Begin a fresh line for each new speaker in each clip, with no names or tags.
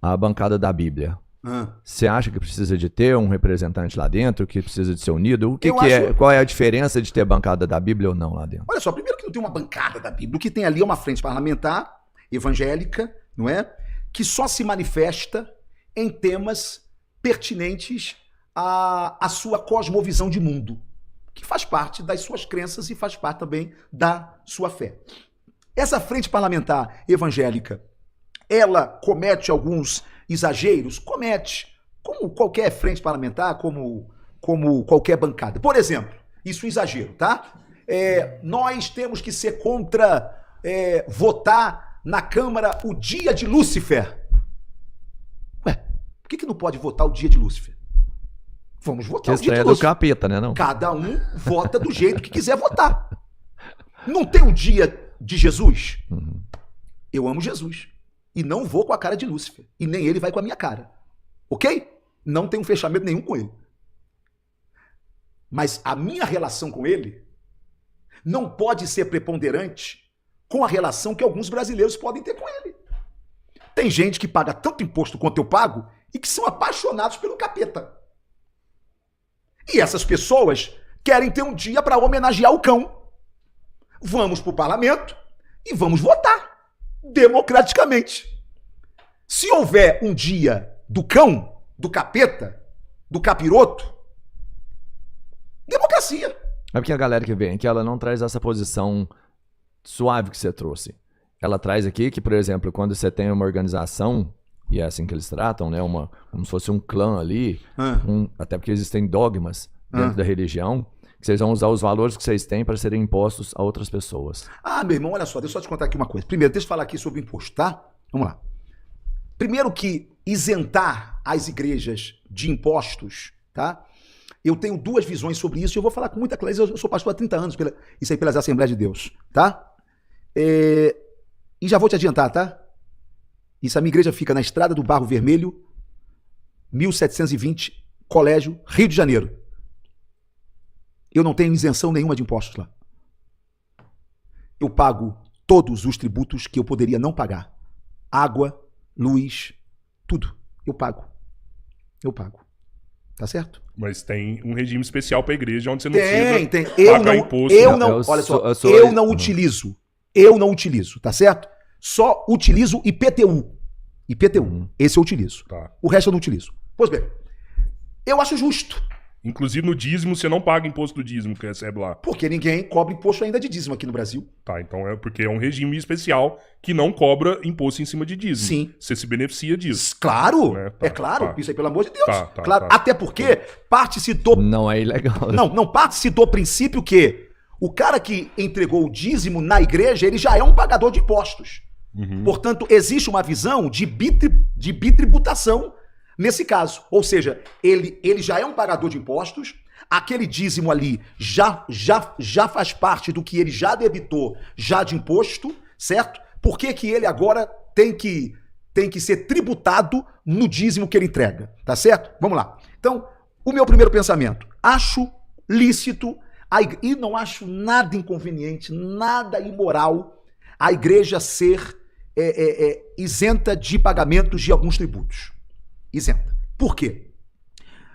a bancada da Bíblia.
Ah.
Você acha que precisa de ter um representante lá dentro, que precisa de ser unido?
acho...
Qual é a diferença de ter bancada da Bíblia ou não lá dentro?
Olha só, primeiro que não tem uma bancada da Bíblia. O que tem ali é uma frente parlamentar, evangélica, não é? Que só se manifesta em temas pertinentes à sua cosmovisão de mundo, que faz parte das suas crenças e faz parte também da sua fé. Essa frente parlamentar evangélica, ela comete alguns exageros? Comete, como qualquer frente parlamentar, como qualquer bancada. Por exemplo, isso é exagero, tá? Nós temos que ser contra votar na Câmara o dia de Lúcifer. Ué, por que não pode votar o dia de Lúcifer? Vamos votar o dia de Lúcifer.
Do capeta, né? Não?
Cada um vota do jeito que quiser votar. Não tem o dia de Jesus?
Uhum.
Eu amo Jesus. E não vou com a cara de Lúcifer. E nem ele vai com a minha cara. Ok? Não tem um fechamento nenhum com ele. Mas a minha relação com ele não pode ser preponderante com a relação que alguns brasileiros podem ter com ele. Tem gente que paga tanto imposto quanto eu pago e que são apaixonados pelo capeta. E essas pessoas querem ter um dia para homenagear o cão. Vamos para o parlamento e vamos votar democraticamente. Se houver um dia do cão, do capeta, do capiroto, democracia.
É porque a galera que vem aqui, ela não traz essa posição suave que você trouxe. Ela traz aqui que, por exemplo, quando você tem uma organização, e é assim que eles tratam, né? Como se fosse um clã ali, até porque existem dogmas dentro da religião, que vocês vão usar os valores que vocês têm para serem impostos a outras pessoas.
Ah, meu irmão, olha só, deixa eu só te contar aqui uma coisa. Primeiro, deixa eu falar aqui sobre imposto, tá? Vamos lá. Primeiro que isentar as igrejas de impostos, tá? Eu tenho duas visões sobre isso e eu vou falar com muita clareza. Eu sou pastor há 30 anos, isso aí pelas Assembleias de Deus, tá? E já vou te adiantar, tá? Isso, a minha igreja fica na Estrada do Barro Vermelho, 1720, Colégio, Rio de Janeiro. Eu não tenho isenção nenhuma de impostos lá. Eu pago todos os tributos que eu poderia não pagar. Água, luz, tudo. Eu pago. Tá certo?
Mas tem um regime especial para a igreja onde você não
precisa
pagar imposto.
Olha só, eu não utilizo, tá certo? Só utilizo IPTU. Esse eu utilizo.
Tá.
O resto eu não utilizo. Pois bem, eu acho justo.
Inclusive no dízimo, você não paga imposto do dízimo que recebe lá.
Porque ninguém cobra imposto ainda de dízimo aqui no Brasil.
Tá, então é porque é um regime especial que não cobra imposto em cima de dízimo.
Sim.
Você se beneficia disso.
Claro,
né?
Claro. Isso aí, pelo amor de Deus.
Claro.
Até porque parte-se do...
Não é ilegal.
Não parte-se do princípio que o cara que entregou o dízimo na igreja, ele já é um pagador de impostos.
Uhum.
Portanto, existe uma visão de bitributação nesse caso. Ou seja, ele já é um pagador de impostos, aquele dízimo ali já faz parte do que ele já debitou já de imposto, certo? Por que que ele agora tem que ser tributado no dízimo que ele entrega, tá certo? Vamos lá. Então, o meu primeiro pensamento, acho lícito e não acho nada inconveniente, nada imoral a igreja ser isenta de pagamentos de alguns tributos. Isenta. Por quê?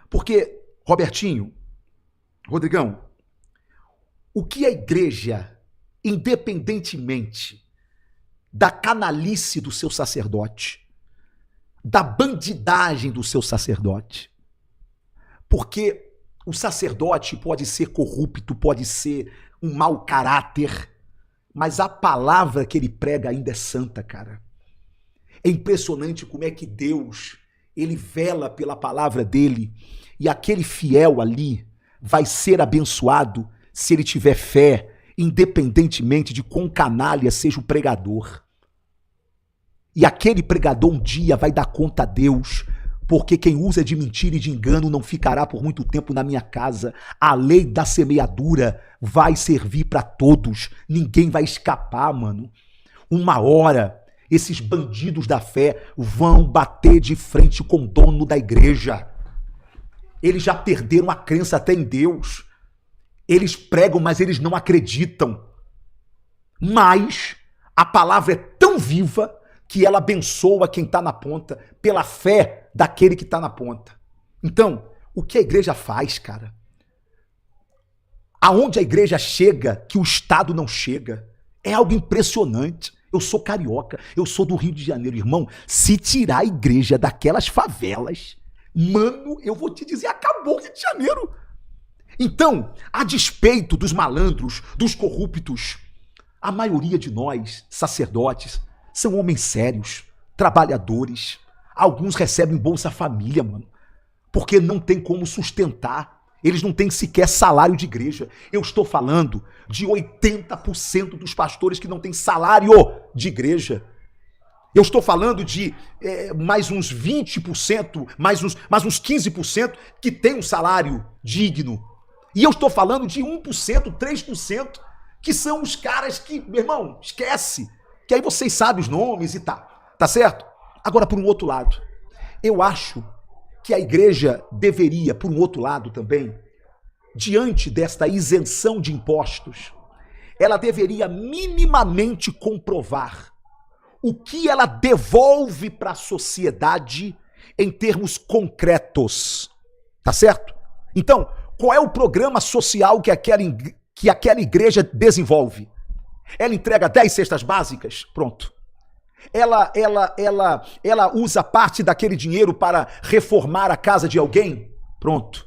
Porque, Robertinho, Rodrigão, o que a igreja, independentemente da canalice do seu sacerdote, da bandidagem do seu sacerdote, porque o sacerdote pode ser corrupto, pode ser um mau caráter, mas a palavra que ele prega ainda é santa, cara. É impressionante como é que Deus, ele vela pela palavra dele, e aquele fiel ali vai ser abençoado se ele tiver fé, independentemente de quão canalha seja o pregador. E aquele pregador um dia vai dar conta a Deus, porque quem usa de mentira e de engano não ficará por muito tempo na minha casa. A lei da semeadura vai servir para todos, ninguém vai escapar, mano. Uma hora, esses bandidos da fé vão bater de frente com o dono da igreja. Eles já perderam a crença até em Deus. Eles pregam, mas eles não acreditam. Mas a palavra é tão viva que ela abençoa quem está na ponta pela fé daquele que está na ponta. Então, o que a igreja faz, cara? Aonde a igreja chega, que o Estado não chega, é algo impressionante. Eu sou carioca, eu sou do Rio de Janeiro, irmão. Se tirar a igreja daquelas favelas, mano, eu vou te dizer, acabou o Rio de Janeiro. Então, a despeito dos malandros, dos corruptos, a maioria de nós, sacerdotes, são homens sérios, trabalhadores. Alguns recebem Bolsa Família, mano, porque não tem como sustentar. Eles não têm sequer salário de igreja. Eu estou falando de 80% dos pastores que não têm salário de igreja. Eu estou falando de mais uns 20%, mais uns 15% que tem um salário digno. E eu estou falando de 1%, 3%, que são os caras que, meu irmão, esquece. Que aí vocês sabem os nomes e tá certo? Agora, por um outro lado, eu acho que a igreja deveria, por um outro lado também, diante desta isenção de impostos, ela deveria minimamente comprovar o que ela devolve para a sociedade em termos concretos. Tá certo? Então, qual é o programa social que aquela igreja desenvolve? Ela entrega 10 cestas básicas? Pronto. Ela usa parte daquele dinheiro para reformar a casa de alguém? Pronto.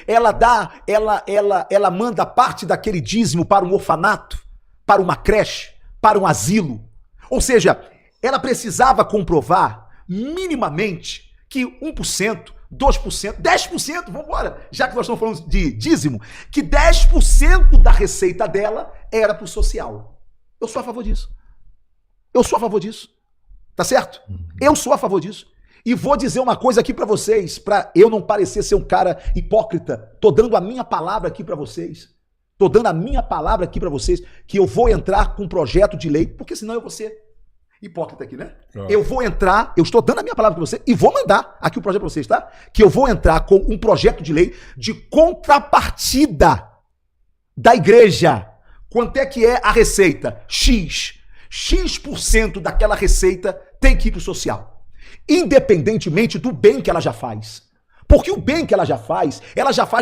Ela manda parte daquele dízimo para um orfanato, para uma creche, para um asilo. Ou seja, ela precisava comprovar minimamente que 1%, 2%, 10%, vamos embora, já que nós estamos falando de dízimo, que 10% da receita dela era para o social. Eu sou a favor disso. Eu sou a favor disso. Tá certo? Eu sou a favor disso. E vou dizer uma coisa aqui pra vocês, pra eu não parecer ser um cara hipócrita. Tô dando a minha palavra aqui pra vocês. Tô dando a minha palavra aqui pra vocês, que eu vou entrar com um projeto de lei, porque senão eu vou ser hipócrita aqui, né? Eu vou entrar, eu estou dando a minha palavra pra você e vou mandar aqui o projeto pra vocês, tá? Que eu vou entrar com um projeto de lei de contrapartida da igreja. Quanto é que é a receita? X% daquela receita tem que ir pro social. Independentemente do bem que ela já faz. Porque o bem que ela já faz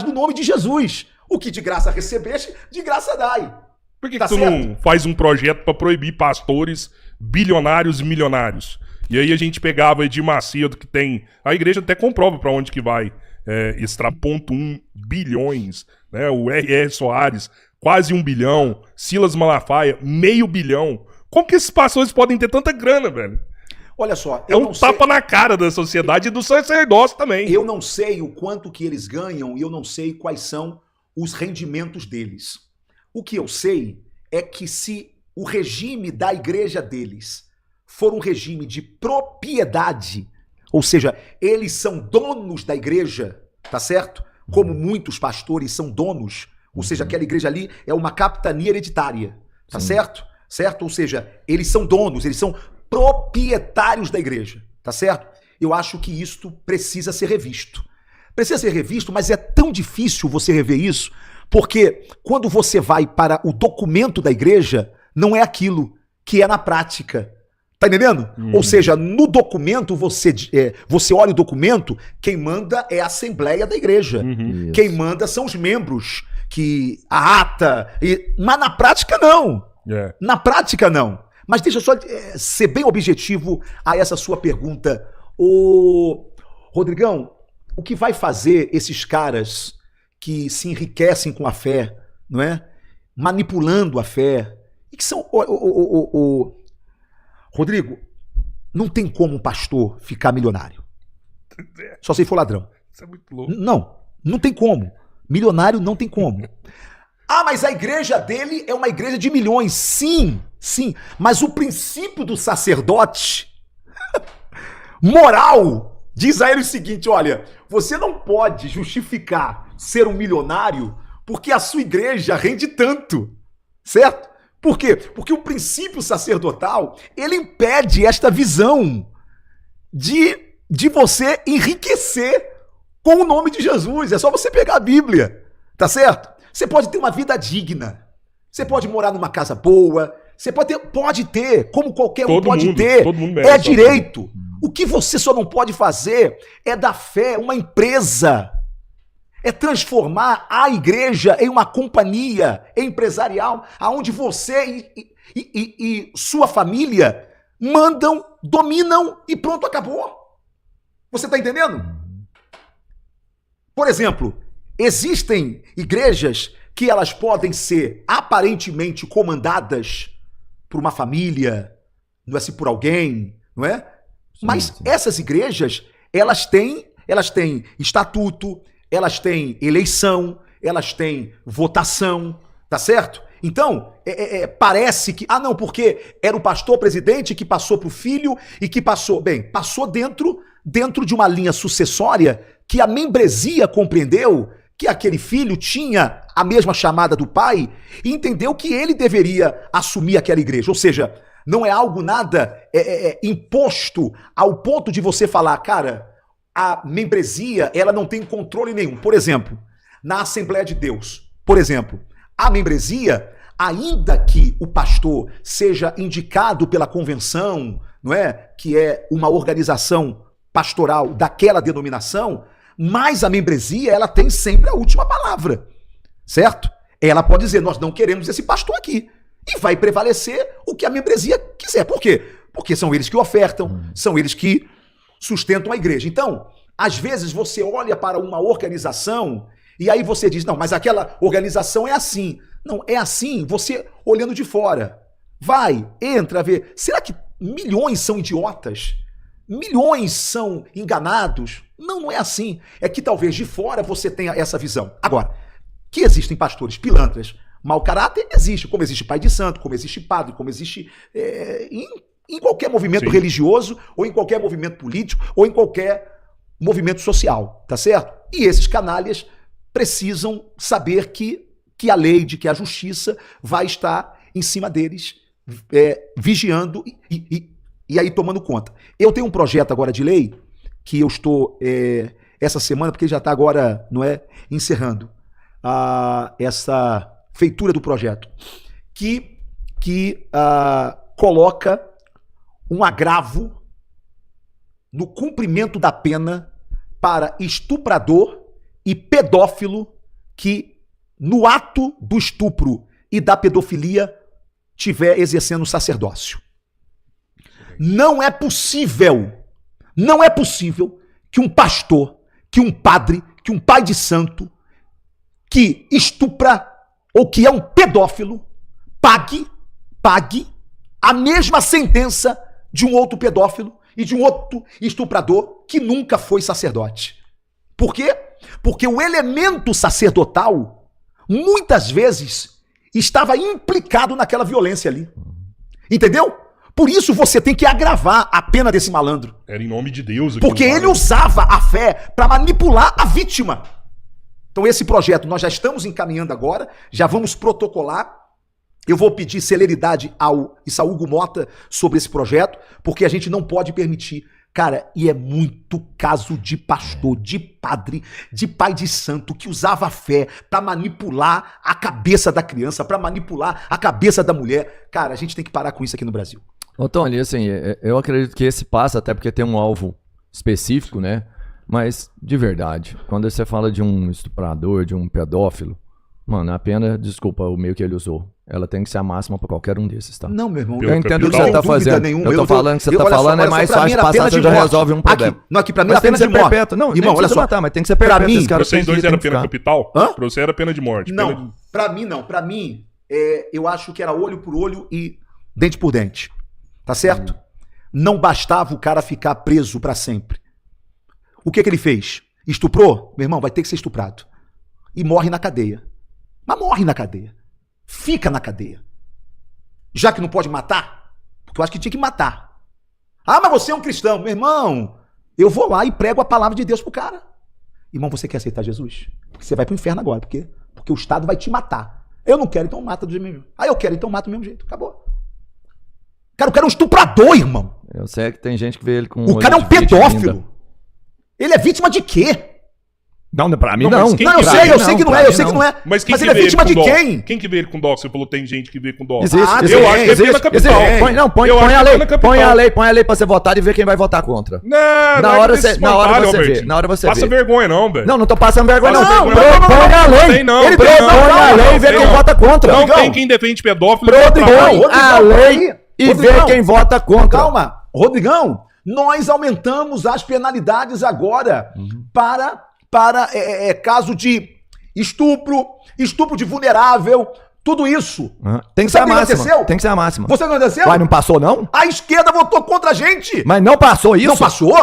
no nome de Jesus. O que de graça recebeste, de graça dai.
Por que tu não faz um projeto pra proibir pastores bilionários e milionários? E aí a gente pegava Edir Macedo, que tem... A igreja até comprova pra onde que vai. Extra 0,1 bilhões. Né? O R.R. Soares, quase 1 bilhão. Silas Malafaia, meio bilhão. Como que esses pastores podem ter tanta grana, velho?
Olha só,
é um tapa na cara da sociedade e do sacerdócio também.
Eu não sei o quanto que eles ganham e eu não sei quais são os rendimentos deles. O que eu sei é que se o regime da igreja deles for um regime de propriedade, ou seja, eles são donos da igreja, tá certo? Como muitos pastores são donos, ou seja, aquela igreja ali é uma capitania hereditária, tá certo? Certo? Ou seja, eles são donos, eles são proprietários da igreja, tá certo? Eu acho que isto precisa ser revisto. Precisa ser revisto, mas é tão difícil você rever isso, porque quando você vai para o documento da igreja, não é aquilo que é na prática. Tá entendendo? Ou seja, no documento, você olha o documento, quem manda é a Assembleia da Igreja. Quem manda são os membros, que a ata... Mas na prática, não. Na prática, não. Mas deixa eu só ser bem objetivo a essa sua pergunta. Ô, Rodrigão, o que vai fazer esses caras que se enriquecem com a fé, não é? Manipulando a fé, e que são... Rodrigo, não tem como um pastor ficar milionário. Só se for ladrão.
Isso é muito louco.
Não tem como. Milionário não tem como. Ah, mas a igreja dele é uma igreja de milhões. Sim. Mas o princípio do sacerdote moral diz a ele o seguinte, olha, você não pode justificar ser um milionário porque a sua igreja rende tanto, certo? Por quê? Porque o princípio sacerdotal, ele impede esta visão de você enriquecer com o nome de Jesus. É só você pegar a Bíblia, tá certo? Você pode ter uma vida digna, você pode morar numa casa boa, Você pode ter, como qualquer um
Todo
pode
mundo,
ter.
todo mundo merece,
É direito. O que você só não pode fazer é da fé uma empresa. É transformar a igreja em uma companhia empresarial, onde você e sua família mandam, dominam e pronto, acabou. Você está entendendo? Por exemplo, existem igrejas que elas podem ser aparentemente comandadas por uma família, não é assim, por alguém, não é? Mas essas igrejas, elas têm estatuto, elas têm eleição, elas têm votação, tá certo? Então, parece que, não, porque era o pastor presidente que passou para o filho e que passou dentro de uma linha sucessória que a membresia compreendeu que aquele filho tinha a mesma chamada do pai e entendeu que ele deveria assumir aquela igreja. Ou seja, não é algo nada imposto ao ponto de você falar, cara, a membresia, ela não tem controle nenhum. Por exemplo, na Assembleia de Deus, por exemplo, a membresia, ainda que o pastor seja indicado pela convenção, não é? Que é uma organização pastoral daquela denominação, mas a membresia, ela tem sempre a última palavra, certo? Ela pode dizer, nós não queremos esse pastor aqui. E vai prevalecer o que a membresia quiser. Por quê? Porque são eles que ofertam, são eles que sustentam a igreja. Então, às vezes você olha para uma organização e aí você diz, não, mas aquela organização é assim. Não, é assim, você olhando de fora. Vai, entra, vê. Será que milhões são idiotas? Milhões são enganados? Não, não é assim. É que talvez de fora você tenha essa visão. Agora, que existem pastores pilantras, mau caráter, existe. Como existe pai de santo, como existe padre, como existe em qualquer movimento religioso, ou em qualquer movimento político, ou em qualquer movimento social, tá certo? E esses canalhas precisam saber que a lei, que a justiça vai estar em cima deles, vigiando e aí tomando conta. Eu tenho um projeto agora de lei que eu estou essa semana, porque já está agora, não é, encerrando essa feitura do projeto, que coloca um agravo no cumprimento da pena para estuprador e pedófilo que no ato do estupro e da pedofilia estiver exercendo sacerdócio. Não é possível que um pastor, que um padre, que um pai de santo que estupra ou que é um pedófilo pague a mesma sentença de um outro pedófilo e de um outro estuprador que nunca foi sacerdote. Por quê? Porque o elemento sacerdotal muitas vezes estava implicado naquela violência ali. Entendeu? Por isso você tem que agravar a pena desse malandro.
Era em nome de Deus.
Porque ele usava a fé para manipular a vítima. Então esse projeto nós já estamos encaminhando agora, já vamos protocolar. Eu vou pedir celeridade ao Isaúgo Mota sobre esse projeto, porque a gente não pode permitir. Cara, e é muito caso de pastor, de padre, de pai de santo que usava a fé para manipular a cabeça da criança, para manipular a cabeça da mulher. Cara, a gente tem que parar com isso aqui no Brasil.
Ô, Tony, assim, eu acredito que esse passa até porque tem um alvo específico, né? Mas, de verdade, quando você fala de um estuprador, de um pedófilo, mano, a pena, desculpa o meio que ele usou, ela tem que ser a máxima pra qualquer um desses, tá?
Não, meu irmão.
Eu entendo o que você tá fazendo. Eu tô falando que você tá falando, é mais fácil passar, você já resolve um problema.
Não, aqui pra mim
mas
a pena
tem que
de
ser
morte.
perpétua. Não,
irmão, olha só.
Matar, mas tem que ser perpétua.
Pra mim,
pra vocês dois era pena capital?
Hã?
Pra você era pena de morte.
Não, pra mim não. Pra mim, eu acho que era olho por olho e dente por dente. Tá certo? Não bastava o cara ficar preso pra sempre. O que ele fez? Estuprou? Meu irmão, vai ter que ser estuprado. E morre na cadeia. Mas morre na cadeia. Fica na cadeia. Já que não pode matar, porque eu acho que tinha que matar. Ah, mas você é um cristão. Meu irmão, eu vou lá e prego a palavra de Deus pro cara. Irmão, você quer aceitar Jesus? Porque você vai pro inferno agora. Por quê? Porque o Estado vai te matar. Eu não quero, então mata do mesmo jeito. Ah, eu quero, então mata do mesmo jeito. Acabou. Cara, o cara é um estuprador, irmão.
Eu sei que tem gente que vê ele com...
O cara é um pedófilo. Ele é vítima de quê?
Não, pra mim
Não,
não.
mas quem
Não, eu
que
sei,
vê?
eu sei que não é, eu sei que não é.
Mas quem
Mas
que
ele é
vê
vítima
com
de
dó?
quem?
Quem que vê ele com dó? Você falou tem gente que vê com dó.
Existe,
Ah,
existe.
eu acho que
existe,
vê na capital.
existe. Põe
Eu
a
acho que
lei.
vê na capital.
Põe a lei pra você votar e ver quem vai votar contra.
Não,
Na
não
hora
é desse
você- na hora
espantalho,
você vê,
Albertinho.
na hora você
Passa
vê.
vergonha não, velho.
Não tô passando vergonha, não.
Passa vergonha,
Propõe a lei.
Tem não,
Ele
tem
propõe
não.
a lei e vê
Tem
quem
não.
vota contra.
Não
Rodrigão.
tem quem defende pedófilo.
Propõe a lei e
Rodrigão.
vê quem vota contra.
Calma, Rodrigão, nós aumentamos as penalidades agora para caso de estupro de vulnerável, tudo isso.
Tem que ser
Sabe
a
o que
máxima.
aconteceu?
Tem que ser a máxima.
Você não aconteceu?
Uai, não passou não?
A esquerda votou contra a gente.
Mas não passou isso?
Não passou?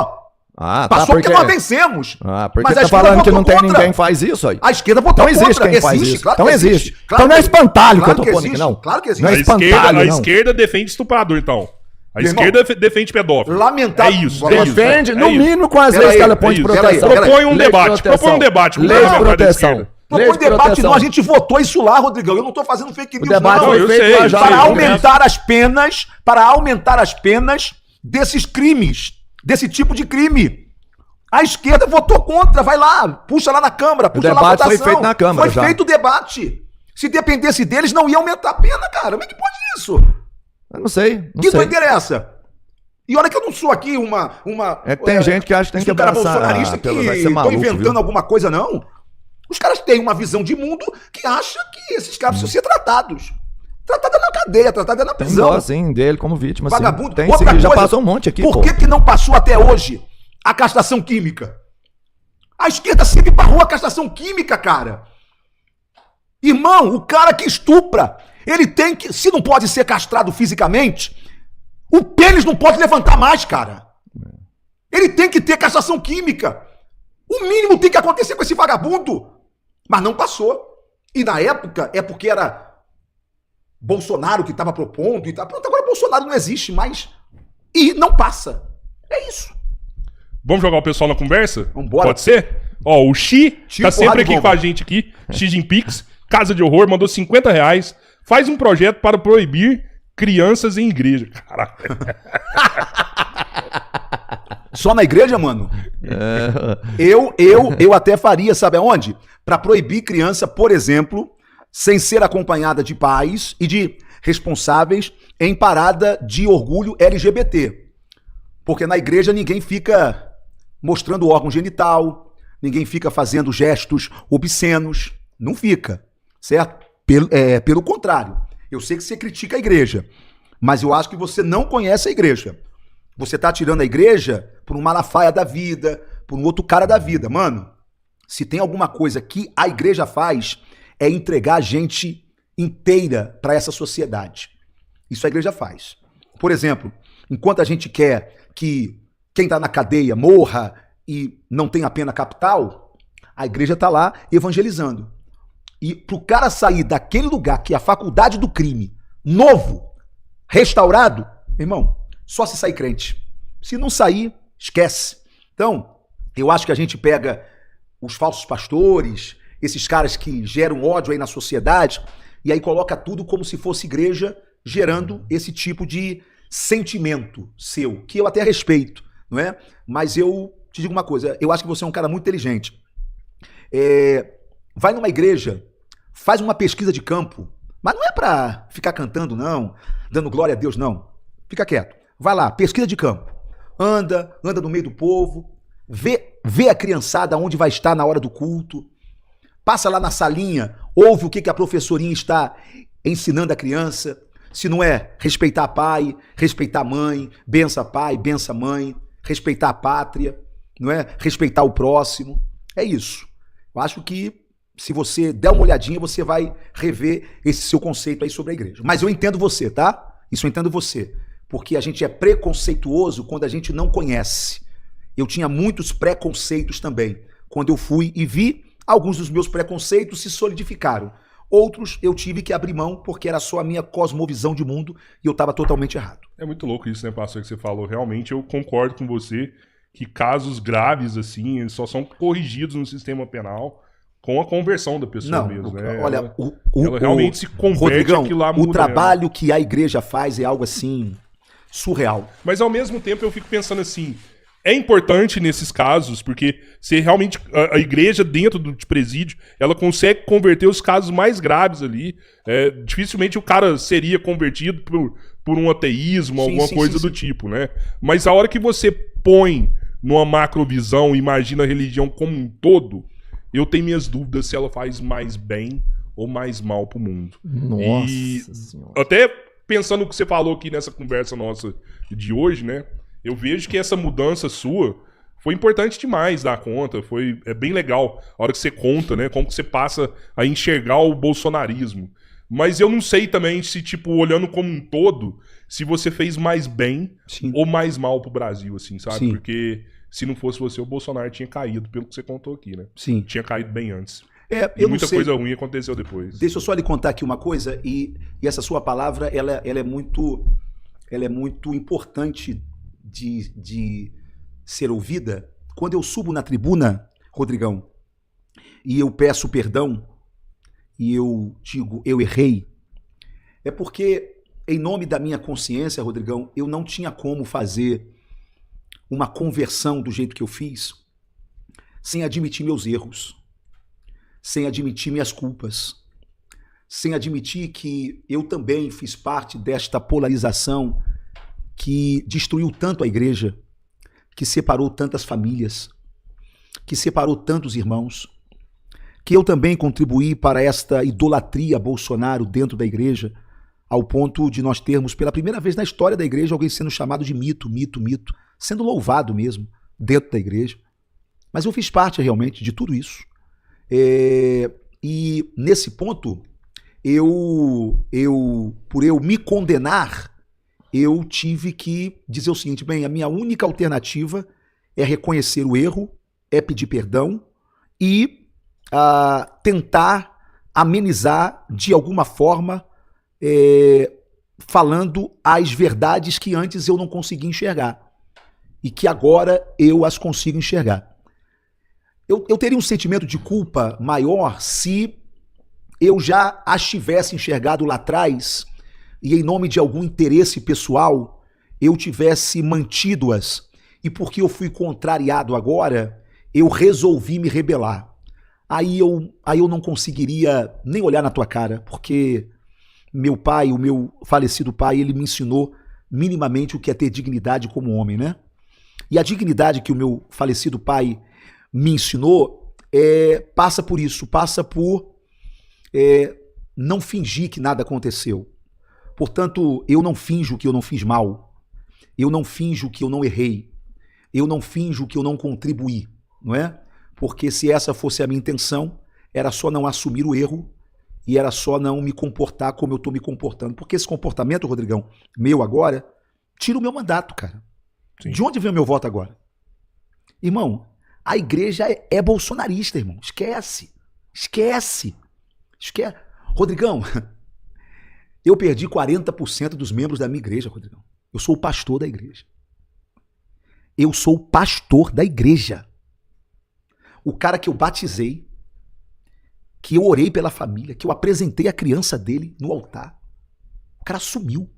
Ah, tá,
Passou porque nós vencemos.
Ah, porque
Mas a
tá
esquerda
falando que
votou
não tem
contra.
ninguém que faz isso aí.
A esquerda votou
Então existe
contra.
quem faz isso.
Claro
Então
que
existe.
Claro
Então não é
que existe.
espantalho que eu tô
Claro
pondo aqui,
existe.
não.
Claro que existe.
Não é
A esquerda,
espantalho,
a
não.
esquerda defende estuprador, então. A
Meu
esquerda
irmão,
defende pedófilo.
lamentável.
É isso.
Vamos-
Defende,
É
no
isso.
mínimo, com as
Pera
leis
aí,
que ela
é
põe de
isso.
proteção.
Pera aí.
Propõe um
Lei de
debate.
proteção.
Propõe um debate com o
Lei de
parlamentar da
proteção.
esquerda.
Lei
Propõe
de
debate
proteção.
não, a gente votou isso lá, Rodrigão. Eu não tô fazendo fake
O
news,
debate
não.
foi
eu
feito
sei,
lá
eu
já.
sei.
Para
eu
aumentar as penas desses crimes, desse tipo de crime. A esquerda votou contra, vai lá, puxa lá na Câmara, puxa lá a
debate
votação.
foi feito na Câmara
Foi
já.
feito o debate. Se dependesse deles, não ia aumentar a pena, cara. Como é que pode isso?
Eu não sei, não
Que
sei.
doideira é essa? E olha que eu não sou aqui
É que tem gente que acha que tem que
um cara
abraçar.
bolsonarista que
vai ser
tô
maluco,
inventando
viu?
alguma coisa, não. Os caras têm uma visão de mundo que acha que esses caras precisam ser tratados. Tratada na cadeia, tratada na
Tem
prisão.
dó, sim, dele como vítima,
Vagabundo.
sim. Tem,
Outra
sim, já
coisa,
passou um monte aqui,
Por
pô.
que não passou até hoje a castração química? A esquerda sempre barrou a castração química, cara. Irmão, o cara que estupra, ele tem que, se não pode ser castrado fisicamente, o pênis não pode levantar mais, cara. Ele tem que ter castração química. O mínimo tem que acontecer com esse vagabundo. Mas não passou. E na época é porque era Bolsonaro que estava propondo e tal. Pronto, agora Bolsonaro não existe mais. E não passa. É isso.
Vamos jogar o pessoal na conversa?
Vambora.
Pode ser? Ó, o Xi
Xi,
tá sempre
porrada de
aqui
bomba.
com a gente aqui. Xi Jinping, Casa de Horror, mandou R$50. Faz um projeto para proibir crianças em igreja. Caraca.
Só na igreja, mano? Eu até faria, sabe aonde? Para proibir criança, por exemplo, sem ser acompanhada de pais e de responsáveis em parada de orgulho LGBT. Porque na igreja ninguém fica mostrando o órgão genital, ninguém fica fazendo gestos obscenos. Não fica, certo? Pelo contrário. Eu sei que você critica a igreja, mas eu acho que você não conhece a igreja. Você tá tirando a igreja por um Malafaia da vida, por um outro cara da vida. Mano, se tem alguma coisa que a igreja faz, é entregar a gente inteira para essa sociedade. Isso a igreja faz. Por exemplo, enquanto a gente quer que quem tá na cadeia morra e não tenha pena capital, a igreja tá lá evangelizando. E pro cara sair daquele lugar que é a faculdade do crime, novo, restaurado, irmão, só se sair crente. Se não sair, esquece. Então, eu acho que a gente pega os falsos pastores, esses caras que geram ódio aí na sociedade, e aí coloca tudo como se fosse igreja, gerando esse tipo de sentimento seu, que eu até respeito, não é? Mas eu te digo uma coisa, eu acho que você é um cara muito inteligente. Vai numa igreja, faz uma pesquisa de campo, mas não é pra ficar cantando, não, dando glória a Deus, não. Fica quieto. Vai lá, pesquisa de campo. Anda no meio do povo, vê a criançada onde vai estar na hora do culto, passa lá na salinha, ouve o que a professorinha está ensinando a criança, se não é respeitar pai, respeitar mãe, bença pai, bença mãe, respeitar a pátria, não é? Respeitar o próximo. É isso. Eu acho que se você der uma olhadinha, você vai rever esse seu conceito aí sobre a igreja. Mas eu entendo você, tá? Isso eu entendo você. Porque a gente é preconceituoso quando a gente não conhece. Eu tinha muitos preconceitos também. Quando eu fui e vi, alguns dos meus preconceitos se solidificaram. Outros eu tive que abrir mão porque era só a minha cosmovisão de mundo e eu estava totalmente errado.
É muito louco isso, né, pastor, que você falou. Realmente eu concordo com você que casos graves, assim, eles só são corrigidos no sistema penal com a conversão da pessoa mesmo, né?
Olha,
ela realmente se converte,
Rodrigão,
aquilo lá
o
muda
trabalho que a igreja faz é algo assim surreal.
Mas ao mesmo tempo eu fico pensando assim, É importante nesses casos, porque se realmente a igreja dentro do presídio, ela consegue converter os casos mais graves ali. Dificilmente o cara seria convertido por um ateísmo, alguma coisa do tipo, né? Mas a hora que você põe numa macrovisão, imagina a religião como um todo, eu tenho minhas dúvidas se ela faz mais bem ou mais mal pro mundo.
Nossa Senhora.
Até pensando no que você falou aqui nessa conversa nossa de hoje, né? Eu vejo que essa mudança sua foi importante demais dar conta, é bem legal a hora que você conta, né, como que você passa a enxergar o bolsonarismo. Mas eu não sei também se, tipo, olhando como um todo, se você fez mais bem ou mais mal pro Brasil, assim, sabe?
Sim.
Porque se não fosse você, o Bolsonaro tinha caído, pelo que você contou aqui, né?
Sim.
Tinha caído bem antes.
Eu
muita
não sei.
coisa ruim aconteceu depois.
Deixa eu só lhe contar aqui uma coisa, e essa sua palavra, ela é muito importante de ser ouvida. Quando eu subo na tribuna, Rodrigão, e eu peço perdão, e eu digo, eu errei, é porque, em nome da minha consciência, Rodrigão, eu não tinha como fazer uma conversão do jeito que eu fiz sem admitir meus erros, sem admitir minhas culpas, sem admitir que eu também fiz parte desta polarização que destruiu tanto a igreja, que separou tantas famílias, que separou tantos irmãos, que eu também contribuí para esta idolatria a Bolsonaro dentro da igreja, ao ponto de nós termos, pela primeira vez na história da igreja, alguém sendo chamado de mito, sendo louvado mesmo dentro da igreja. Mas eu fiz parte realmente de tudo isso. E nesse ponto, por eu me condenar, eu tive que dizer o seguinte, bem, a minha única alternativa é reconhecer o erro, é pedir perdão e tentar amenizar de alguma forma, falando as verdades que antes eu não conseguia enxergar e que agora eu as consigo enxergar. Eu teria um sentimento de culpa maior se eu já as tivesse enxergado lá atrás e em nome de algum interesse pessoal eu tivesse mantido-as e porque eu fui contrariado agora, eu resolvi me rebelar. Aí eu não conseguiria nem olhar na tua cara, porque meu pai, o meu falecido pai, ele me ensinou minimamente o que é ter dignidade como homem, né? E a dignidade que o meu falecido pai me ensinou passa por isso, passa por não fingir que nada aconteceu. Portanto, eu não finjo que eu não fiz mal, eu não finjo que eu não errei, eu não finjo que eu não contribuí, não é? Porque se essa fosse a minha intenção, era só não assumir o erro e era só não me comportar como eu estou me comportando. Porque esse comportamento, Rodrigão, meu agora, tira o meu mandato, cara. Sim. De onde vem o meu voto agora? Irmão, a igreja é bolsonarista, irmão. Esquece. Rodrigão, eu perdi 40% dos membros da minha igreja, Rodrigão. Eu sou o pastor da igreja. O cara que eu batizei, que eu orei pela família, que eu apresentei a criança dele no altar, o cara sumiu.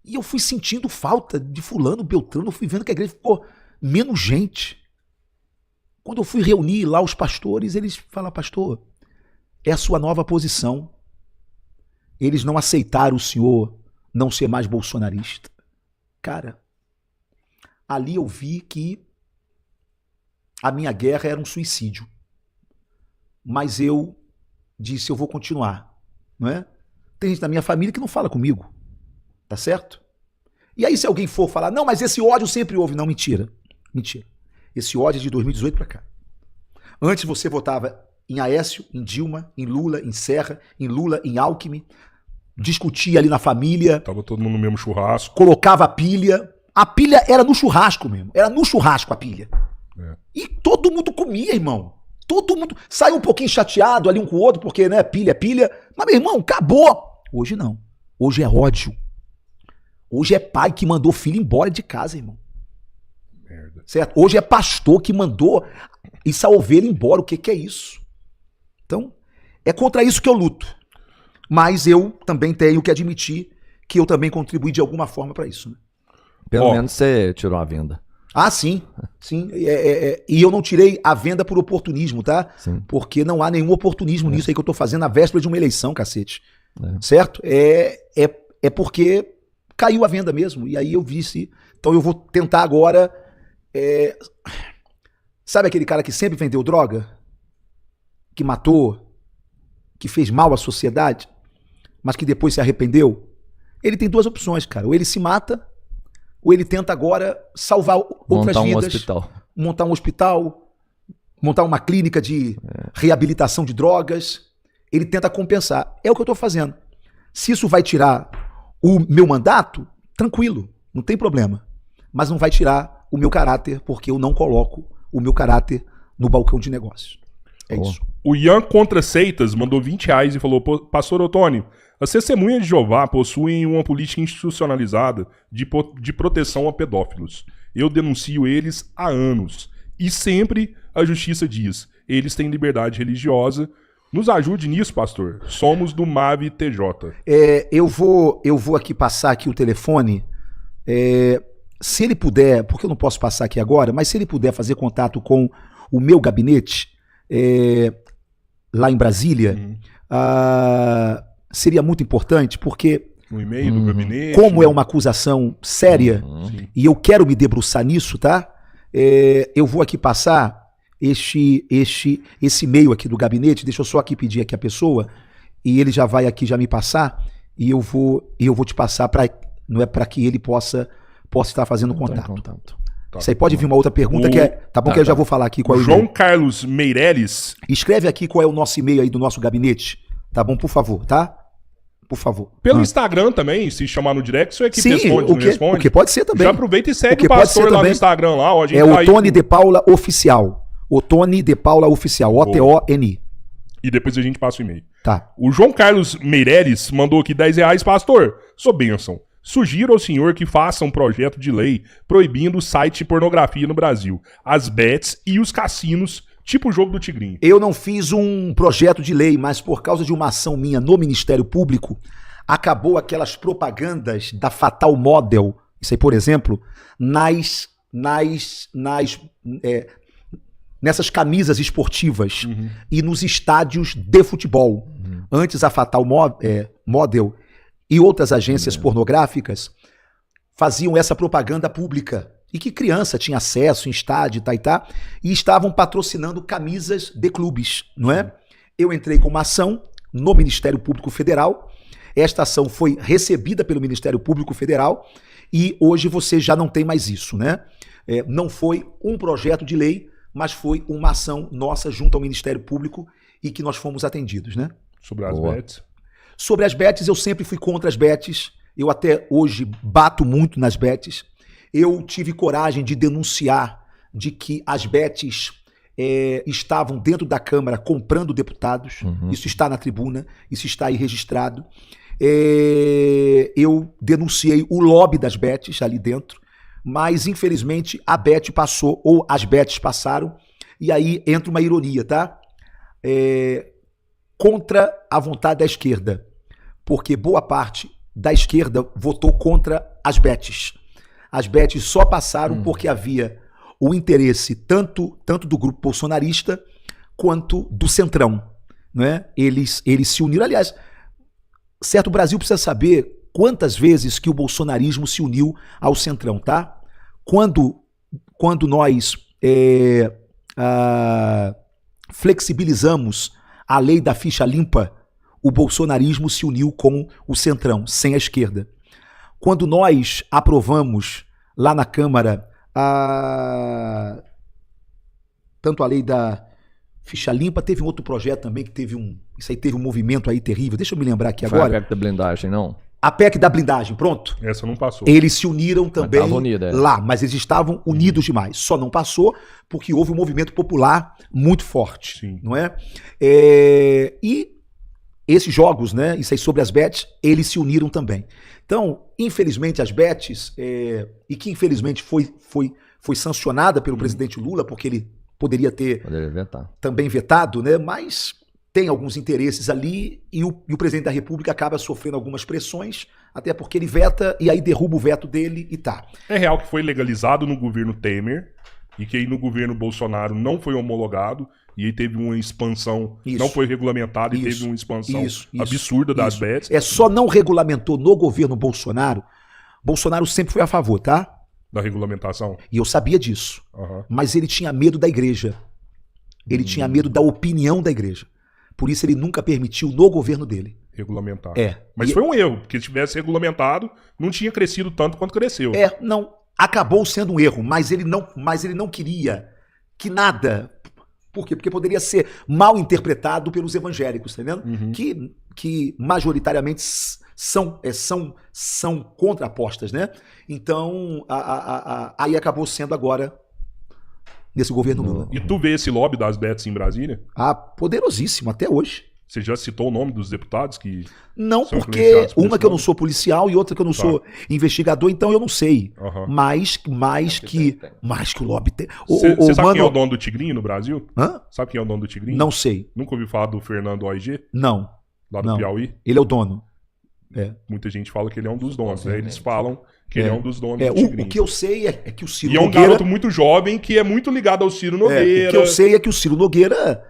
E eu fui sentindo falta de fulano, Beltrano, eu fui vendo que a igreja ficou menos gente. Quando eu fui reunir lá os pastores, eles falaram, pastor, é a sua nova posição. Eles não aceitaram o senhor não ser mais bolsonarista. Cara, ali eu vi que a minha guerra era um suicídio. Mas eu disse, eu vou continuar, não é? Tem gente da minha família que não fala comigo, tá certo? E aí se alguém for falar, não, mas esse ódio sempre houve. Não, mentira. Esse ódio é de 2018 pra cá. Antes você votava em Aécio, em Dilma, em Lula, em Serra, em Lula, em Alckmin, discutia ali na família.
Tava todo mundo no mesmo churrasco.
Colocava a pilha. A pilha era no churrasco mesmo. Era no churrasco a pilha. E todo mundo comia, irmão. Todo mundo saiu um pouquinho chateado ali um com o outro, porque, né, pilha. Mas, meu irmão, acabou. Hoje não. Hoje é ódio. Hoje é pai que mandou filho embora de casa, irmão. Merda. Certo? Hoje é pastor que mandou essa ovelha embora. O que é isso? Então, é contra isso que eu luto. Mas eu também tenho que admitir que eu também contribuí de alguma forma para isso, né?
Pelo
Ó.
menos você tirou a venda.
Ah, sim. Sim. E eu não tirei a venda por oportunismo, tá?
Sim.
Porque não há nenhum oportunismo nisso aí que eu tô fazendo na véspera de uma eleição, cacete.
É.
Certo? É porque caiu a venda mesmo. E aí eu vi se. Então eu vou tentar agora. Sabe aquele cara que sempre vendeu droga? Que matou? Que fez mal à sociedade? Mas que depois se arrependeu? Ele tem duas opções, cara. Ou ele se mata, ou ele tenta agora salvar outras
Montar um
vidas.
hospital.
Montar um hospital, montar uma clínica de reabilitação de drogas. Ele tenta compensar. É o que eu estou fazendo. Se isso vai tirar o meu mandato, tranquilo, não tem problema. Mas não vai tirar o meu caráter, porque eu não coloco o meu caráter no balcão de negócios. É
Boa.
isso.
O Ian Contra Seitas mandou R$20 e falou: Pastor Otônio, as testemunhas de Jeová possuem uma política institucionalizada de proteção a pedófilos. Eu denuncio eles há anos. E sempre a justiça diz: eles têm liberdade religiosa. Nos ajude nisso, pastor. Somos do MAV TJ.
Eu vou aqui passar aqui o telefone. Se ele puder, porque eu não posso passar aqui agora, mas se ele puder fazer contato com o meu gabinete, lá em Brasília, seria muito importante, porque
No e-mail do gabinete.
como é uma acusação séria, e eu quero me debruçar nisso, tá? Eu vou aqui passar esse e-mail aqui do gabinete, deixa eu só aqui pedir aqui a pessoa, e ele já vai aqui já me passar, e eu vou te passar não é para que ele possa estar fazendo contato.
Tá.
Isso aí pode vir uma outra pergunta que é. Tá bom, que eu já vou falar aqui qual é o
João
e-mail.
Carlos Meireles.
Escreve aqui qual é o nosso e-mail aí do nosso gabinete. Tá bom, por favor, tá? Por favor.
Pelo Instagram também, se chamar no direct, sua equipe
Sim,
responde, não responde.
o que pode ser também.
Já aproveita e
O
segue
que
o
pode
pastor
ser
lá no
também.
Instagram lá. Ó, a gente
É
tá
o
aí
Tony
com-
de Paula Oficial. O Tony de Paula Oficial. O-T-O-N-I.
E depois a gente passa o e-mail.
Tá.
O João Carlos Meireles mandou aqui R$10. Pastor, sou bênção. Sugiro ao senhor que faça um projeto de lei proibindo o site de pornografia no Brasil, as bets e os cassinos, tipo o jogo do Tigrinho.
Eu não fiz um projeto de lei, mas por causa de uma ação minha no Ministério Público, acabou aquelas propagandas da Fatal Model, isso aí, por exemplo, nessas camisas esportivas e nos estádios de futebol. Antes a Fatal Model e outras agências pornográficas faziam essa propaganda pública e que criança tinha acesso em estádio e estavam patrocinando camisas de clubes, não é? Eu entrei com uma ação no Ministério Público Federal. Esta ação foi recebida pelo Ministério Público Federal e hoje você já não tem mais isso, né? Não foi um projeto de lei, mas foi uma ação nossa junto ao Ministério Público e que nós fomos atendidos, né?
Sobre as
Boa.
bets.
Sobre as bets, eu sempre fui contra as bets. Eu até hoje bato muito nas bets. Eu tive coragem de denunciar de que as bets estavam dentro da Câmara comprando deputados. Isso está na tribuna, isso está aí registrado. Eu denunciei o lobby das bets ali dentro, mas infelizmente a bet passou, ou as bets passaram, e aí entra uma ironia, tá? Contra a vontade da esquerda, porque boa parte da esquerda votou contra as bets. As bets só passaram porque havia o interesse tanto do grupo bolsonarista quanto do Centrão, né? Eles se uniram. Aliás, certo, o Brasil precisa saber quantas vezes que o bolsonarismo se uniu ao Centrão, tá? Quando nós flexibilizamos a lei da ficha limpa, o bolsonarismo se uniu com o Centrão, sem a esquerda. Quando nós aprovamos lá na Câmara tanto a lei da ficha limpa, teve um outro projeto também que teve um movimento aí terrível. Deixa eu me lembrar aqui
Foi
agora.
a PEC da blindagem, não?
A PEC da blindagem, pronto.
Essa não passou.
Eles se uniram também
tava unida,
lá, mas eles estavam unidos demais. Só não passou porque houve um movimento popular muito forte,
Sim.
não é? E esses jogos, né? Isso aí sobre as bets, eles se uniram também. Então, infelizmente, as bets, e que infelizmente foi sancionada pelo presidente Lula, porque ele poderia ter
Poderia vetar.
também vetado, né? Mas tem alguns interesses ali e o presidente da República acaba sofrendo algumas pressões Até porque ele veta e aí derruba o veto dele e tá.
É real que foi legalizado no governo Temer e que aí no governo Bolsonaro não foi homologado e aí teve uma expansão,
Isso.
não foi regulamentado e
Isso.
teve uma expansão
Isso.
absurda das
Isso.
bets.
É só não regulamentou no governo Bolsonaro. Bolsonaro sempre foi a favor, tá?
Da regulamentação.
E eu sabia disso.
Aham.
Mas ele tinha medo da igreja. Ele tinha medo da opinião da igreja. Por isso ele nunca permitiu no governo dele.
Regulamentar. Mas
E-
foi um erro, porque se tivesse regulamentado, não tinha crescido tanto quanto cresceu.
Não, acabou sendo um erro, mas ele não queria que nada. Por quê? Porque poderia ser mal interpretado pelos evangélicos, tá vendo?
Uhum.
Que majoritariamente são contrapostas, né? Então, aí acabou sendo agora nesse governo Lula.
E tu vê esse lobby das bets em Brasília?
Poderosíssimo, até hoje.
Você já citou o nome dos deputados que...
Não,
São
porque
influenciados por
uma
esse
que eu não
lobby?
sou policial e outra que eu não sou investigador, então eu não sei.
Aham.
Mais que
tem.
o lobby tem.
Você sabe
Mano,
quem é o dono do Tigrinho no Brasil?
hã?
Sabe quem é o dono do Tigrinho?
Não sei.
Nunca ouviu falar do Fernando OIG,
Não.
lá do
Não.
Piauí?
Ele é o dono.
Muita gente fala que ele é um dos donos, né? Eles falam que ele é um dos donos do
O
Tigrinho.
que eu sei é que o Ciro
E é um
Nogueira.
garoto muito jovem que é muito ligado ao Ciro
O
Nogueira.
que eu sei é que o Ciro Nogueira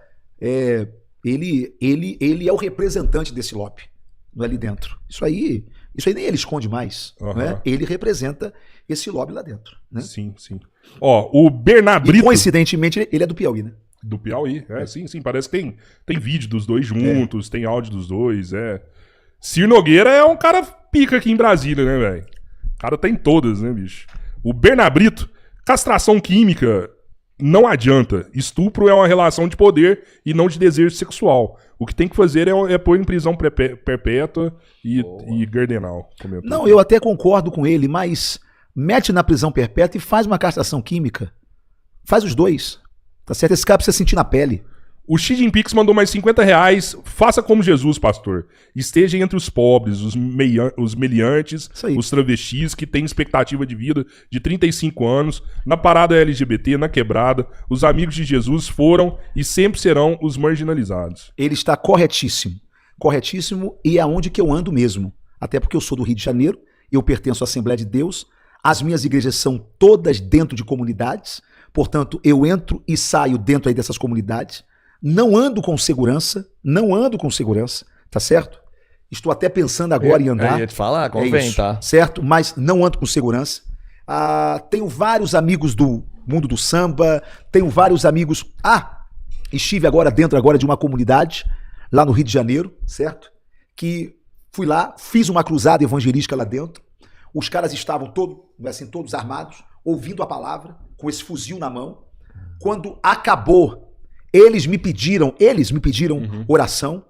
ele é o representante desse lobby, não é ali dentro. Isso aí nem ele esconde mais.
Aham.
Não é? Ele representa esse lobby lá dentro. Né?
Sim, sim. Ó, o Bernard
E
Brito,
coincidentemente ele é do Piauí, né?
do Piauí. Sim, sim. Parece que tem vídeo dos dois juntos, tem áudio dos dois, Ciro Nogueira é um cara pica aqui em Brasília, né, velho? O cara tá em todas, né, bicho? O Bernard Brito, castração química não adianta. Estupro é uma relação de poder e não de desejo sexual. O que tem que fazer é pôr em prisão perpétua e gardenal. Comentou.
Não, eu até concordo com ele, mas mete na prisão perpétua e faz uma castração química. Faz os dois. Tá certo? Esse cara precisa sentir na pele.
O Xi Jinping mandou mais R$50. Faça como Jesus, pastor. Esteja entre os pobres, os meliantes,
Isso aí.
os travestis que têm expectativa de vida de 35 anos, na parada LGBT, na quebrada. Os amigos de Jesus foram e sempre serão os marginalizados.
Ele está corretíssimo. Corretíssimo, e é onde que eu ando mesmo. Até porque eu sou do Rio de Janeiro, eu pertenço à Assembleia de Deus, as minhas igrejas são todas dentro de comunidades, portanto, eu entro e saio dentro aí dessas comunidades. Não ando com segurança, tá certo? Estou até pensando agora em andar.
Eu ia te falar, convém,
isso,
tá?
certo? Mas não ando com segurança. Tenho vários amigos do mundo do samba, tenho vários amigos... estive agora dentro de uma comunidade, lá no Rio de Janeiro, certo? Que fui lá, fiz uma cruzada evangelística lá dentro. Os caras estavam todos armados, ouvindo a palavra, com esse fuzil na mão. Quando acabou, eles me pediram oração.